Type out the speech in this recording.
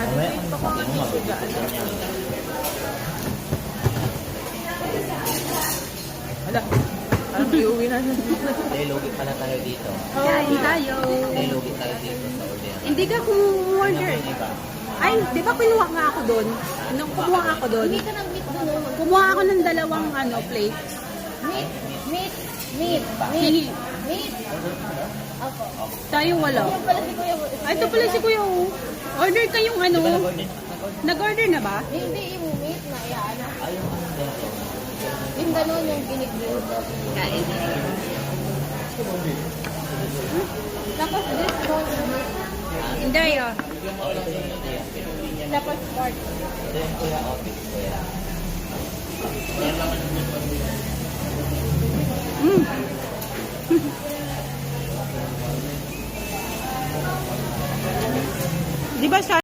Mamaya kung nakapin mo, magugustuhan niya. Hala, parang iuwi na siya. Dahil lugi pala tayo dito. Kain tayo. Dahil lugi tayo dito sa order. Hindi ka kumuorder. Ano ba? Ay, di ba kinuha nga ako doon? Nung kumuha ako doon, Hindi ka ng meat doon. kumuha ako ng dalawang plate. Meat. Meat. Meat. Hingi. Meat. Ako. Tayo wala. Yung pala si Kuya. Ay, ito pala si Kuya. Order kayong Di ba nag-order? Nag-order na ba? Hindi yung meat na yan. Ay, yung ano dito. Yung ganun yung ginigil. Kain. Tapos this one. Hindi ah. Tapos pork. Ito yung kuya office, kuya. Mm. Di ba sa